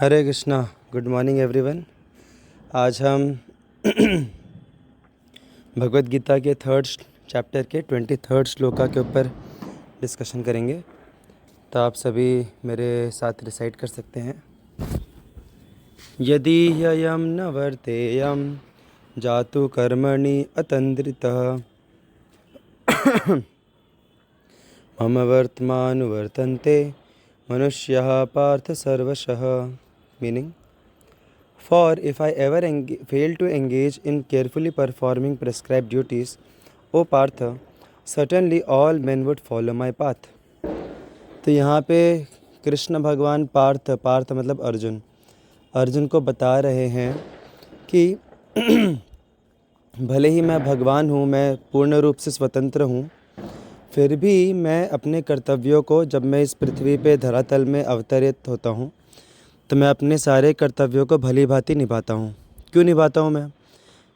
हरे Krishna. Good morning everyone. आज हम भगवत गीता के थर्ड चैप्टर के 23rd श्लोका के ऊपर डिस्कशन करेंगे। तो आप सभी मेरे साथ रिसाइट कर सकते हैं। यदि ह्ययं न वर्तेयं जातु कर्मणि अतन्द्रितः मम वर्तमानुवर्तन्ते मनुष्यः पार्थ सर्वशः। Meaning, for if I ever fail to engage in carefully performing prescribed duties, O Partha, certainly all men would follow my path. तो यहाँ पे कृष्ण भगवान पार्थ मतलब अर्जुन को बता रहे हैं कि भले ही मैं भगवान हूँ, मैं पूर्ण रूप से स्वतंत्र हूँ, फिर भी मैं अपने कर्तव्यों को, जब मैं इस पृथ्वी पे धरातल में अवतरित होता हूँ, तो मैं अपने सारे कर्तव्यों को भली भांति निभाता हूँ। क्यों निभाता हूँ मैं?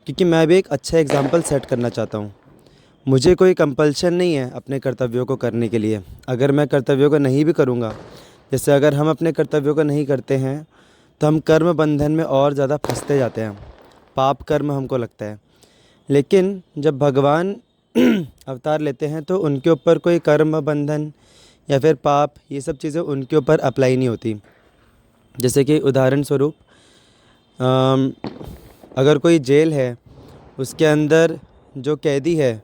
क्योंकि मैं भी एक अच्छा एग्जाम्पल सेट करना चाहता हूँ। मुझे कोई कंपल्शन नहीं है अपने कर्तव्यों को करने के लिए। अगर मैं कर्तव्यों को नहीं भी करूँगा, जैसे अगर हम अपने कर्तव्यों को नहीं करते हैं तो हम कर्म बंधन में और ज़्यादा फंसते जाते हैं, पाप कर्म हमको लगता है। लेकिन जब भगवान अवतार लेते हैं तो उनके ऊपर कोई कर्म बंधन या फिर पाप, ये सब चीज़ें उनके ऊपर अप्लाई नहीं होती। जैसे कि उदाहरण स्वरूप, अगर कोई जेल है, उसके अंदर जो कैदी है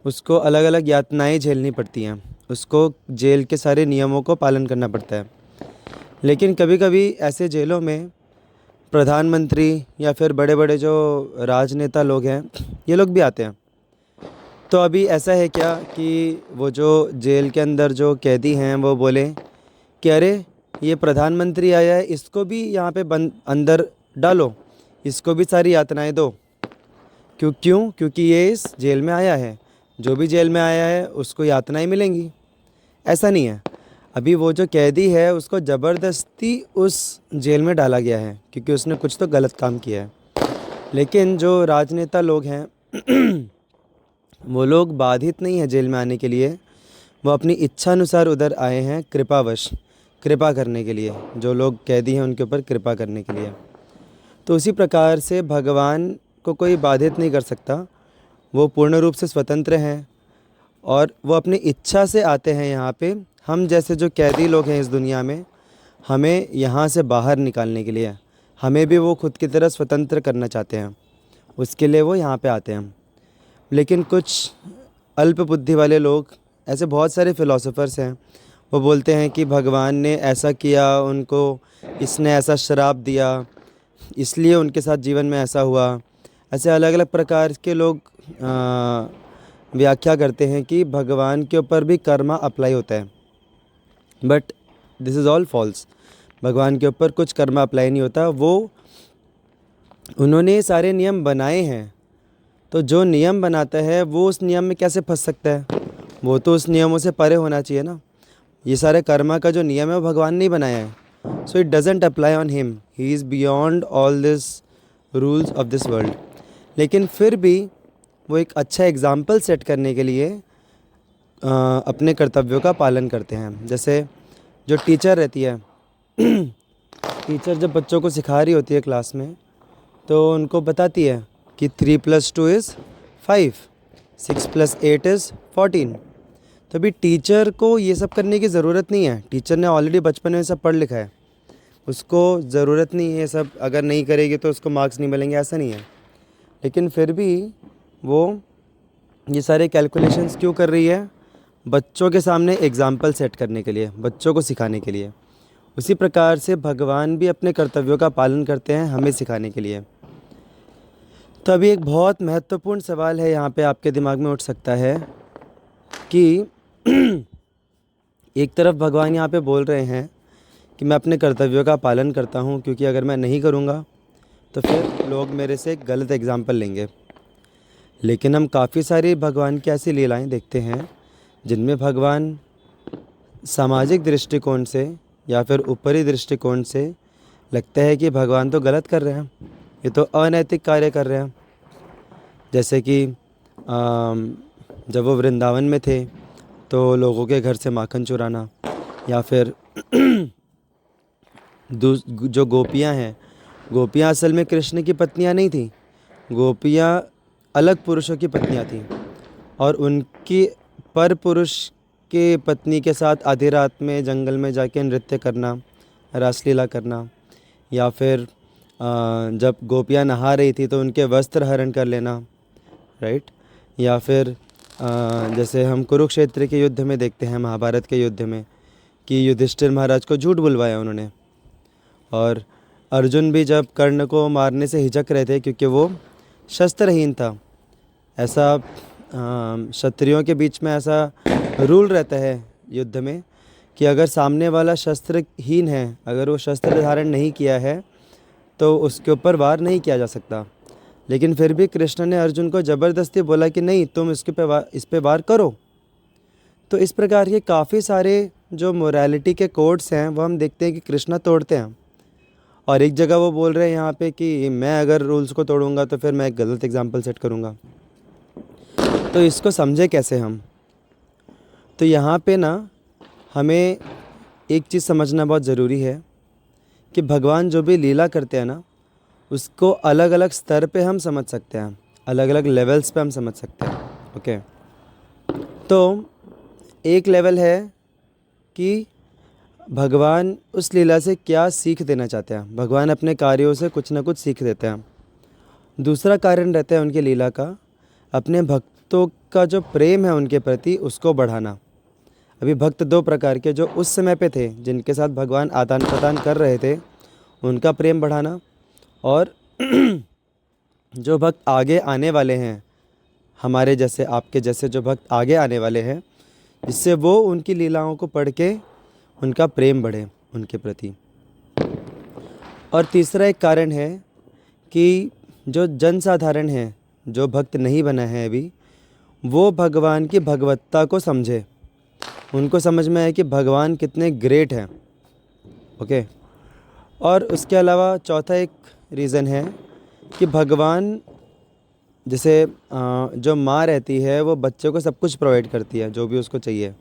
उसको अलग अलग यातनाएं झेलनी पड़ती हैं, उसको जेल के सारे नियमों को पालन करना पड़ता है। लेकिन कभी कभी ऐसे जेलों में प्रधानमंत्री या फिर बड़े बड़े जो राजनेता लोग हैं, ये लोग भी आते हैं। तो अभी ऐसा है क्या कि वो जो जेल के अंदर जो कैदी हैं वो बोले कि अरे ये प्रधानमंत्री आया है, इसको भी यहाँ पे बंद अंदर डालो, इसको भी सारी यातनाएं दो। क्योंकि ये इस जेल में आया है, जो भी जेल में आया है उसको यातनाएं मिलेंगी। ऐसा नहीं है। अभी वो जो कैदी है उसको ज़बरदस्ती उस जेल में डाला गया है क्योंकि उसने कुछ तो गलत काम किया है। लेकिन जो राजनेता लोग हैं वो लोग बाधित नहीं है जेल में आने के लिए। वो अपनी इच्छानुसार उधर आए हैं, कृपावश, कृपा करने के लिए। जो लोग कैदी हैं उनके ऊपर कृपा करने के लिए। तो उसी प्रकार से भगवान को कोई बाधित नहीं कर सकता। वो पूर्ण रूप से स्वतंत्र हैं और वो अपनी इच्छा से आते हैं यहाँ पे। हम जैसे जो कैदी लोग हैं इस दुनिया में, हमें यहाँ से बाहर निकालने के लिए, हमें भी वो खुद की तरह स्वतंत्र करना चाहते हैं, उसके लिए वो यहाँ पे आते हैं। लेकिन कुछ अल्प बुद्धि वाले लोग, ऐसे बहुत सारे फिलोसोफर्स हैं, वो बोलते हैं कि भगवान ने ऐसा किया, उनको इसने ऐसा श्राप दिया, इसलिए उनके साथ जीवन में ऐसा हुआ। ऐसे अलग अलग प्रकार के लोग व्याख्या करते हैं कि भगवान के ऊपर भी कर्मा अप्लाई होता है। But this is all false. भगवान के ऊपर कुछ कर्मा अप्लाई नहीं होता। वो उन्होंने सारे नियम बनाए हैं, तो जो नियम बनाता है वो उस नियम में कैसे फंस सकता है? वो तो उस नियमों से परे होना चाहिए ना। ये सारे कर्मा का जो नियम है वो भगवान ने ही बनाया है। So it doesn't apply on him, he is beyond all this rules of this world. लेकिन फिर भी वो एक अच्छा एग्ज़ाम्पल सेट करने के लिए अपने कर्तव्यों का पालन करते हैं। जैसे जो टीचर रहती है टीचर जब बच्चों को सिखा रही होती है क्लास में, तो उनको बताती है कि 3 + 2 = 5, 6 + 8 = 14। तो अभी टीचर को ये सब करने की ज़रूरत नहीं है। टीचर ने ऑलरेडी बचपन में सब पढ़ लिखा है, उसको ज़रूरत नहीं है ये सब। अगर नहीं करेगी तो उसको मार्क्स नहीं मिलेंगे, ऐसा नहीं है। लेकिन फिर भी वो ये सारे कैलकुलेशंस क्यों कर रही है? बच्चों के सामने एग्जाम्पल सेट करने के लिए, बच्चों को सिखाने के लिए। उसी प्रकार से भगवान भी अपने कर्तव्यों का पालन करते हैं हमें सिखाने के लिए। तो अभी एक बहुत महत्वपूर्ण सवाल है यहाँ पे आपके दिमाग में उठ सकता है कि एक तरफ भगवान यहाँ पे बोल रहे हैं कि मैं अपने कर्तव्यों का पालन करता हूँ, क्योंकि अगर मैं नहीं करूँगा तो फिर लोग मेरे से गलत एग्जाम्पल लेंगे। लेकिन हम काफ़ी सारी भगवान की ऐसी लीलाएं देखते हैं जिनमें भगवान सामाजिक दृष्टिकोण से या फिर ऊपरी दृष्टिकोण से लगता है कि भगवान तो गलत कर रहे हैं, ये तो अनैतिक कार्य कर रहे हैं। जैसे कि जब वो वृंदावन में थे तो लोगों के घर से माखन चुराना, या फिर जो गोपियाँ हैं, गोपियाँ असल में कृष्ण की पत्नियाँ नहीं थीं। गोपियाँ अलग पुरुषों की पत्नियाँ थीं और उनकी पर पुरुष के पत्नी के साथ आधी रात में जंगल में जाके नृत्य करना, रासलीला करना, या फिर जब गोपियाँ नहा रही थी तो उनके वस्त्र हरण कर लेना, राइट। या फिर जैसे हम कुरुक्षेत्र के युद्ध में देखते हैं, महाभारत के युद्ध में, कि युधिष्ठिर महाराज को झूठ बुलवाया उन्होंने, और अर्जुन भी जब कर्ण को मारने से हिचक रहे थे क्योंकि वो शस्त्रहीन था। ऐसा क्षत्रियों के बीच में ऐसा रूल रहता है युद्ध में कि अगर सामने वाला शस्त्रहीन है, अगर वो शस्त्र धारण नहीं किया है, तो उसके ऊपर वार नहीं किया जा सकता। लेकिन फिर भी कृष्ण ने अर्जुन को ज़बरदस्ती बोला कि नहीं, तुम इस पे वार करो। तो इस प्रकार के काफ़ी सारे जो मोरालिटी के कोड्स हैं वो हम देखते हैं कि कृष्णा तोड़ते हैं। और एक जगह वो बोल रहे हैं यहाँ पे कि मैं अगर रूल्स को तोड़ूंगा तो फिर मैं एक गलत एग्जाम्पल सेट करूँगा। तो इसको समझे कैसे हम? तो यहाँ पे ना हमें एक चीज़ समझना बहुत ज़रूरी है कि भगवान जो भी लीला करते हैं ना, उसको अलग अलग स्तर पे हम समझ सकते हैं, अलग अलग लेवल्स पे हम समझ सकते हैं। ओके, तो एक लेवल है कि भगवान उस लीला से क्या सीख देना चाहते हैं। भगवान अपने कार्यों से कुछ ना कुछ सीख देते हैं। दूसरा कारण रहता है उनकी लीला का, अपने भक्तों का जो प्रेम है उनके प्रति, उसको बढ़ाना। अभी भक्त दो प्रकार के जो उस समय पे थे, जिनके साथ भगवान आदान प्रदान कर रहे थे, उनका प्रेम बढ़ाना, और जो भक्त आगे आने वाले हैं, हमारे जैसे, आपके जैसे जो भक्त आगे आने वाले हैं, जिससे वो उनकी लीलाओं को पढ़ के उनका प्रेम बढ़े उनके प्रति। और तीसरा एक कारण है कि जो जनसाधारण है, जो भक्त नहीं बना है अभी, वो भगवान की भगवत्ता को समझे, उनको समझ में आए कि भगवान कितने ग्रेट हैं। ओके, और उसके अलावा चौथा एक रीज़न है कि भगवान, जैसे जो माँ रहती है वो बच्चे को सब कुछ प्रोवाइड करती है जो भी उसको चाहिए,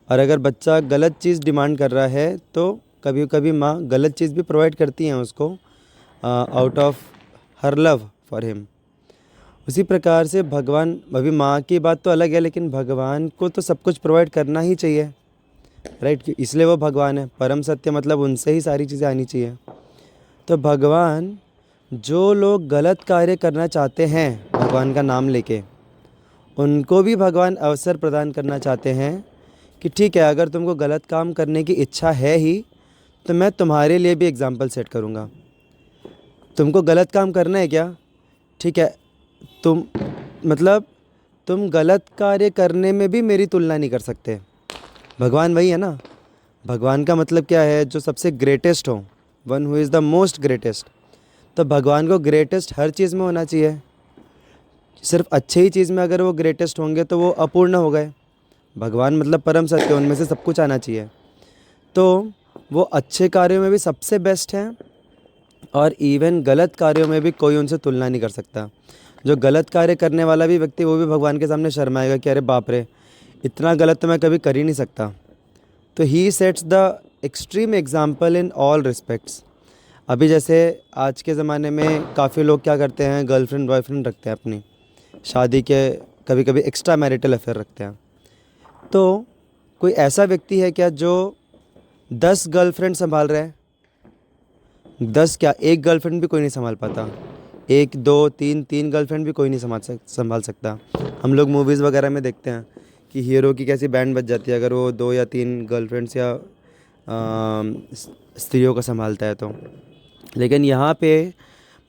और अगर बच्चा गलत चीज़ डिमांड कर रहा है तो कभी कभी माँ गलत चीज़ भी प्रोवाइड करती हैं उसको, out of her love for him. उसी प्रकार से भगवान, अभी माँ की बात तो अलग है, लेकिन भगवान को तो सब कुछ प्रोवाइड करना ही चाहिए, राइट। इसलिए वो भगवान है, परम सत्य, मतलब उनसे ही सारी चीज़ें आनी चाहिए। तो भगवान, जो लोग गलत कार्य करना चाहते हैं भगवान का नाम लेके, उनको भी भगवान अवसर प्रदान करना चाहते हैं कि ठीक है, अगर तुमको गलत काम करने की इच्छा है ही, तो मैं तुम्हारे लिए भी एग्जाम्पल सेट करूँगा। तुमको गलत काम करना है क्या? ठीक है, तुम गलत कार्य करने में भी मेरी तुलना नहीं कर सकते। भगवान वही है ना। भगवान का मतलब क्या है? जो सबसे ग्रेटेस्ट हो, one who is the most greatest. तो भगवान को ग्रेटेस्ट हर चीज़ में होना चाहिए। सिर्फ अच्छे ही चीज़ में अगर वो ग्रेटेस्ट होंगे तो वो अपूर्ण हो गए। भगवान मतलब परम सत्य, उनमें से सब कुछ आना चाहिए। तो वो अच्छे कार्यों में भी सबसे बेस्ट हैं, और इवन गलत कार्यों में भी कोई उनसे तुलना नहीं कर सकता। जो गलत कार्य करने वाला भी व्यक्ति, वो भी भगवान के सामने शर्माएगा कि अरे बाप रे, इतना गलत तो मैं कभी कर ही नहीं सकता। तो he sets the extreme example in all respects. अभी जैसे आज के ज़माने में काफ़ी लोग क्या करते हैं, गर्लफ्रेंड बॉयफ्रेंड रखते हैं अपनी शादी के, कभी कभी एक्स्ट्रा मैरिटल अफेयर रखते हैं। तो कोई ऐसा व्यक्ति है क्या जो 10 गर्लफ्रेंड संभाल रहा है? 10 क्या, एक गर्लफ्रेंड भी कोई नहीं संभाल पाता। 1 2 3 3 गर्लफ्रेंड भी कोई नहीं संभाल सकता। हम लोग मूवीज़ वगैरह में देखते हैं कि हीरो की कैसी बैंड बज जाती है अगर वो 2 या 3 गर्लफ्रेंड्स या स्त्रियों को संभालता है तो। लेकिन यहाँ पे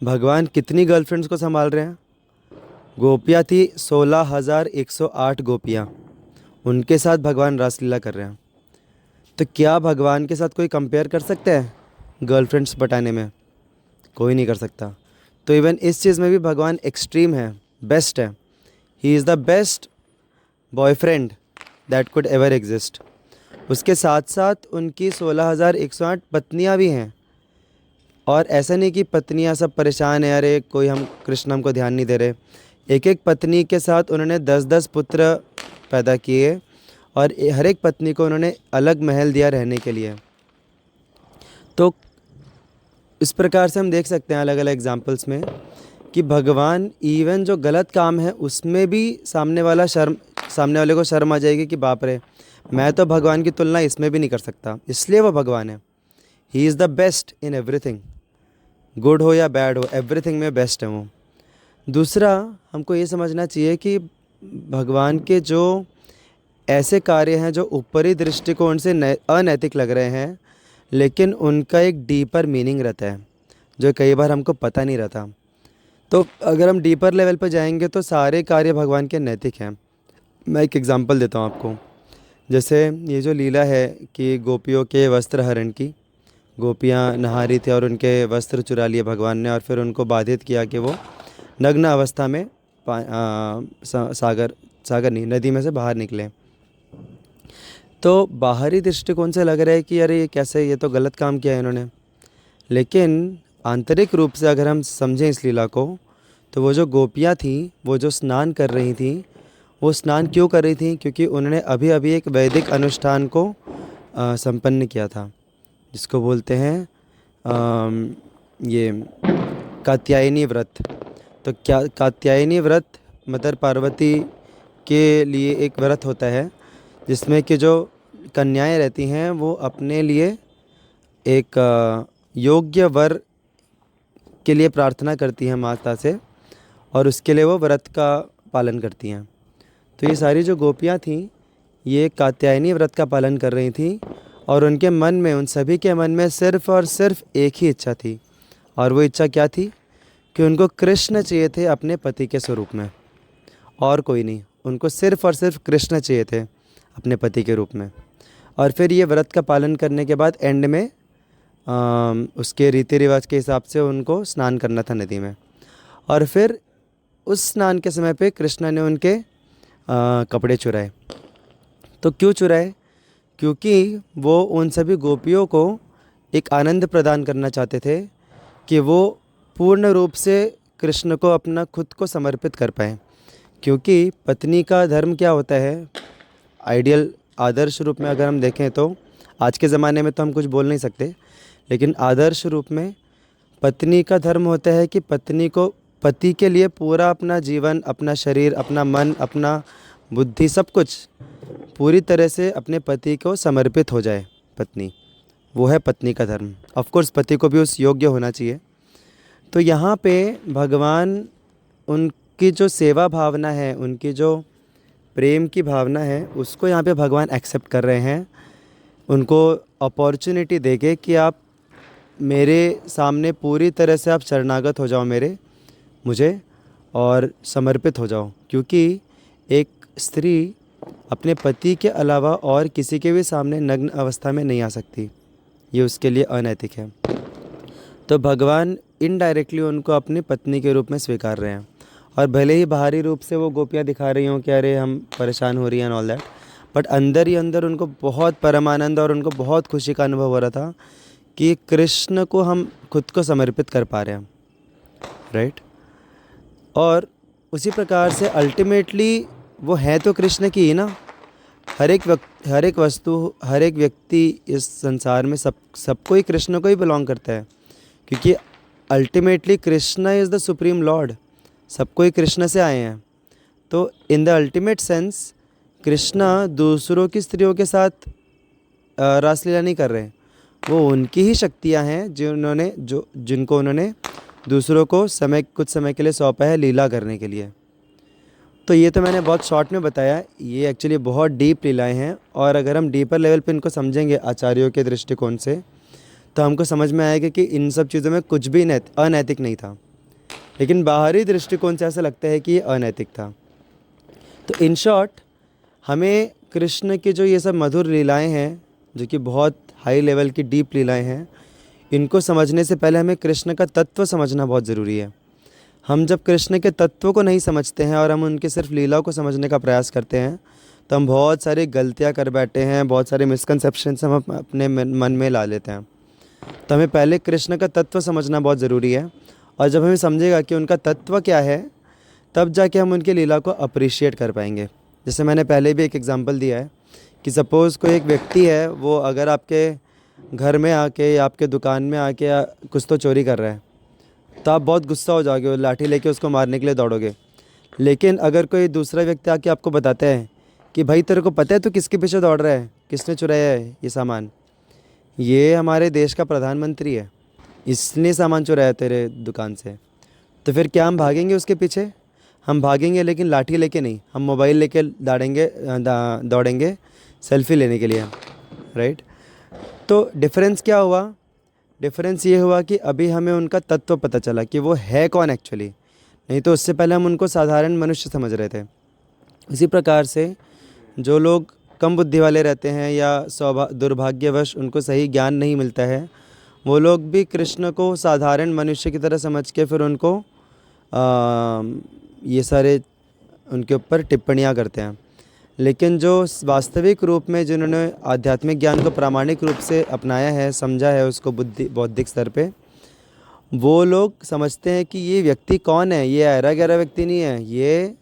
भगवान कितनी गर्लफ्रेंड्स को संभाल रहे हैं? गोपियाँ थी 16,108 गोपियाँ, उनके साथ भगवान रासलीला कर रहे हैं। तो क्या भगवान के साथ कोई कंपेयर कर सकता है गर्लफ्रेंड्स बटाने में? कोई नहीं कर सकता। तो इवन इस चीज़ में भी भगवान एक्सट्रीम है, बेस्ट है। He is the best boyfriend that could ever exist. उसके साथ साथ उनकी 16,108 पत्नियाँ भी हैं। और ऐसा नहीं कि पत्नियाँ सब परेशान है, अरे कोई हम कृष्ण हमको ध्यान नहीं दे रहे। एक एक पत्नी के साथ उन्होंने 10-10 पुत्र पैदा किए, और हर एक पत्नी को उन्होंने अलग महल दिया रहने के लिए। तो इस प्रकार से हम देख सकते हैं अलग अलग एग्जाम्पल्स में कि भगवान इवन जो गलत काम है उसमें भी सामने वाले को शर्म आ जाएगी कि बाप रे, मैं तो भगवान की तुलना इसमें भी नहीं कर सकता, इसलिए वो भगवान है। He is the best in everything, good हो या बैड हो, एवरीथिंग में बेस्ट है वो। दूसरा, हमको ये समझना चाहिए कि भगवान के जो ऐसे कार्य हैं जो ऊपरी दृष्टिकोण से अनैतिक लग रहे हैं, लेकिन उनका एक डीपर मीनिंग रहता है जो कई बार हमको पता नहीं रहता। तो अगर हम डीपर लेवल पर जाएंगे तो सारे कार्य भगवान के नैतिक हैं। मैं एक एग्जांपल देता हूँ आपको। जैसे ये जो लीला है कि गोपियों के वस्त्र हरण की, गोपियाँ नहा रही थी और उनके वस्त्र चुरा लिए भगवान ने और फिर उनको बाधित किया कि वो नग्न अवस्था में सागर नहीं, नदी में से बाहर निकले। तो बाहरी दृष्टिकोण से लग रहा है कि अरे ये कैसे, ये तो गलत काम किया है इन्होंने। लेकिन आंतरिक रूप से अगर हम समझें इस लीला को, तो वो जो गोपियाँ थीं, वो जो स्नान कर रही थीं, वो स्नान क्यों कर रही थीं? क्योंकि उन्होंने अभी अभी एक वैदिक अनुष्ठान को संपन्न किया था, जिसको बोलते हैं ये कात्यायनी व्रत। तो क्या कात्यायनी व्रत मदर पार्वती के लिए एक व्रत होता है जिसमें कि जो कन्याएं रहती हैं वो अपने लिए एक योग्य वर के लिए प्रार्थना करती हैं माता से, और उसके लिए वो व्रत का पालन करती हैं। तो ये सारी जो गोपियाँ थीं, ये कात्यायनी व्रत का पालन कर रही थीं, और उनके मन में, उन सभी के मन में सिर्फ़ और सिर्फ एक ही इच्छा थी। और वो इच्छा क्या थी? कि उनको कृष्ण चाहिए थे अपने पति के स्वरूप में, और कोई नहीं। उनको सिर्फ़ और सिर्फ कृष्ण चाहिए थे अपने पति के रूप में। और फिर ये व्रत का पालन करने के बाद एंड में उसके रीति रिवाज के हिसाब से उनको स्नान करना था नदी में। और फिर उस स्नान के समय पे कृष्णा ने उनके कपड़े चुराए। तो क्यों चुराए? क्योंकि वो उन सभी गोपियों को एक आनंद प्रदान करना चाहते थे कि वो पूर्ण रूप से कृष्ण को अपना खुद को समर्पित कर पाएँ। क्योंकि पत्नी का धर्म क्या होता है? आइडियल आदर्श रूप में अगर हम देखें तो आज के ज़माने में तो हम कुछ बोल नहीं सकते, लेकिन आदर्श रूप में पत्नी का धर्म होता है कि पत्नी को पति के लिए पूरा अपना जीवन, अपना शरीर, अपना मन, अपना बुद्धि, सब कुछ पूरी तरह से अपने पति को समर्पित हो जाए पत्नी। वो है पत्नी का धर्म। ऑफ कोर्स पति को भी उस योग्य होना चाहिए। तो यहाँ पे भगवान उनकी जो सेवा भावना है, उनकी जो प्रेम की भावना है, उसको यहाँ पे भगवान एक्सेप्ट कर रहे हैं। उनको अपॉर्चुनिटी देके कि आप मेरे सामने पूरी तरह से आप शरणागत हो जाओ मुझे और समर्पित हो जाओ। क्योंकि एक स्त्री अपने पति के अलावा और किसी के भी सामने नग्न अवस्था में नहीं आ सकती, ये उसके लिए अनैतिक है। तो भगवान इनडायरेक्टली उनको अपनी पत्नी के रूप में स्वीकार रहे हैं। और भले ही बाहरी रूप से वो गोपियाँ दिखा रही हों कि अरे हम परेशान हो रही हैं एंड ऑल दैट, बट अंदर ही अंदर उनको बहुत परमानंद और उनको बहुत खुशी का अनुभव हो रहा था कि कृष्ण को हम खुद को समर्पित कर पा रहे हैं, राइट। और उसी प्रकार से अल्टीमेटली वो है तो कृष्ण की ही ना। हर एक वस्तु, हर एक व्यक्ति इस संसार में सबको ही कृष्ण को ही बिलोंग करता है, क्योंकि ultimately Krishna is the supreme Lord. सबको ही कृष्ण से आए हैं। तो in the ultimate sense Krishna दूसरों की स्त्रियों के साथ रासलीला नहीं कर रहे, वो उनकी ही शक्तियाँ हैं जिनको उन्होंने दूसरों को कुछ समय के लिए सौंपा है लीला करने के लिए। तो ये तो मैंने बहुत शॉर्ट में बताया, ये एक्चुअली बहुत डीप लीलाएं हैं। और अगर हम डीपर लेवल पे इनको समझेंगे आचार्यों के दृष्टिकोण से, तो हमको समझ में आएगा कि इन सब चीज़ों में कुछ भी अनैतिक नहीं था, लेकिन बाहरी दृष्टिकोण से ऐसा लगता है कि ये अनैतिक था। तो इन शॉर्ट, हमें कृष्ण की जो ये सब मधुर लीलाएं हैं, जो कि बहुत हाई लेवल की डीप लीलाएं हैं, इनको समझने से पहले हमें कृष्ण का तत्व समझना बहुत ज़रूरी है। हम जब कृष्ण के तत्व को नहीं समझते हैं और हम उनके सिर्फ लीला को समझने का प्रयास करते हैं, तो हम बहुत सारी गलतियाँ कर बैठे हैं, बहुत सारे मिसकंसेप्शंस हम अपने मन में ला लेते हैं। तो हमें पहले कृष्ण का तत्व समझना बहुत ज़रूरी है। और जब हमें समझेगा कि उनका तत्व क्या है, तब जाके हम उनकी लीला को अप्रिशिएट कर पाएंगे। जैसे मैंने पहले भी एक एग्जांपल दिया है कि सपोज़ कोई एक व्यक्ति है, वो अगर आपके घर में आके या आपके दुकान में आके कुछ तो चोरी कर रहा है, तो आप बहुत गुस्सा हो जाओगे और लाठी लेके उसको मारने के लिए दौड़ोगे। लेकिन अगर कोई दूसरा व्यक्ति आके आपको बताता है कि भाई तेरे को पता है तू किसके पीछे दौड़ रहा है, किसने चुराया है ये सामान, ये हमारे देश का प्रधानमंत्री है, इसने सामान चुराया तेरे दुकान से, तो फिर क्या हम भागेंगे उसके पीछे? हम भागेंगे लेकिन लाठी लेके नहीं, हम मोबाइल लेके दौड़ेंगे सेल्फी लेने के लिए, राइट। तो डिफरेंस क्या हुआ? डिफरेंस ये हुआ कि अभी हमें उनका तत्व पता चला कि वो है कौन एक्चुअली, नहीं तो उससे पहले हम उनको साधारण मनुष्य समझ रहे थे। इसी प्रकार से जो लोग कम बुद्धि वाले रहते हैं या दुर्भाग्यवश उनको सही ज्ञान नहीं मिलता है, वो लोग भी कृष्ण को साधारण मनुष्य की तरह समझ के फिर उनको ये सारे उनके ऊपर टिप्पणियाँ करते हैं। लेकिन जो वास्तविक रूप में जिन्होंने आध्यात्मिक ज्ञान को प्रामाणिक रूप से अपनाया है, समझा है उसको बौद्धिक स्तर पे, वो लोग समझते हैं कि ये व्यक्ति कौन है, ये ऐरा गैरा व्यक्ति नहीं है, ये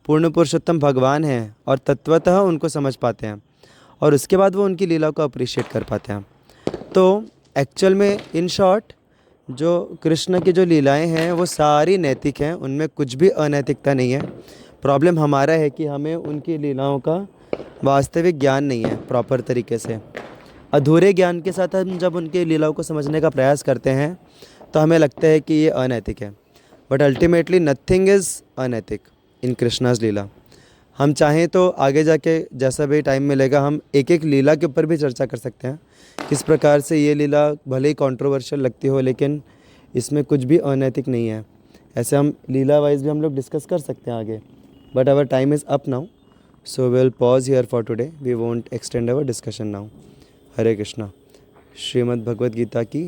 पूर्ण पुरुषोत्तम भगवान है, और तत्वतः उनको समझ पाते हैं और उसके बाद वो उनकी लीला को अप्रिशिएट कर पाते हैं। तो एक्चुअल में इन शॉर्ट जो कृष्ण की जो लीलाएं हैं वो सारी नैतिक हैं, उनमें कुछ भी अनैतिकता नहीं है। प्रॉब्लम हमारा है कि हमें उनकी लीलाओं का वास्तविक ज्ञान नहीं है प्रॉपर तरीके से। अधूरे ज्ञान के साथ हम जब उनकी लीलाओं को समझने का प्रयास करते हैं तो हमें लगता है कि ये अनैतिक है, बट अल्टीमेटली नथिंग इज़ अनैतिक इन कृष्णाज लीला। हम चाहें तो आगे जाके जैसा भी टाइम मिलेगा हम एक एक लीला के ऊपर भी चर्चा कर सकते हैं, किस प्रकार से ये लीला भले ही कंट्रोवर्शियल लगती हो लेकिन इसमें कुछ भी अनैतिक नहीं है। ऐसे हम लीला वाइज भी हम लोग डिस्कस कर सकते हैं आगे, but our time is up now, so will pause here for today, we won't extend our discussion now. Hare Krishna. Shrimad Bhagavad Gita की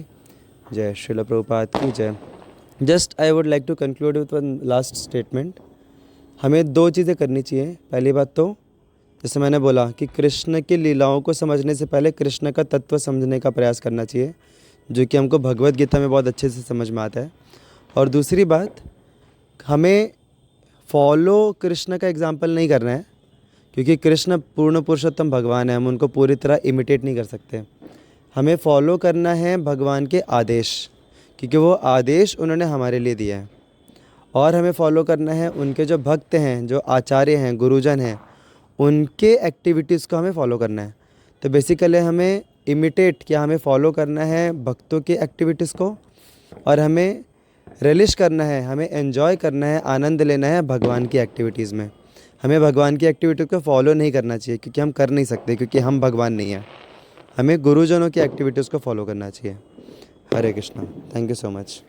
जय, श्रील प्रभुपाद की जय। Just I would like to conclude with one last statement. हमें दो चीज़ें करनी चाहिए। पहली बात तो जैसे मैंने बोला कि कृष्ण की लीलाओं को समझने से पहले कृष्ण का तत्व समझने का प्रयास करना चाहिए, जो कि हमको भगवद गीता में बहुत अच्छे से समझ में आता है। और दूसरी बात, हमें फॉलो कृष्ण का एग्जाम्पल नहीं करना है, क्योंकि कृष्ण पूर्ण पुरुषोत्तम भगवान है, हम उनको पूरी तरह इमिटेट नहीं कर सकते। हमें फॉलो करना है भगवान के आदेश, क्योंकि वो आदेश उन्होंने हमारे लिए दिया है। और हमें फॉलो करना है उनके जो भक्त हैं, जो आचार्य हैं, गुरुजन हैं, उनके एक्टिविटीज़ को हमें फॉलो करना है। तो बेसिकली हमें इमिटेट क्या, हमें फॉलो करना है भक्तों की एक्टिविटीज़ को, और हमें रिलिश करना है, हमें एंजॉय करना है, आनंद लेना है भगवान की एक्टिविटीज़ में। हमें भगवान की एक्टिविटीज़ को फॉलो नहीं करना चाहिए, क्योंकि हम कर नहीं सकते, क्योंकि हम भगवान नहीं हैं। हमें गुरुजनों की एक्टिविटीज़ को फॉलो करना चाहिए। Hare Krishna. Thank you so much.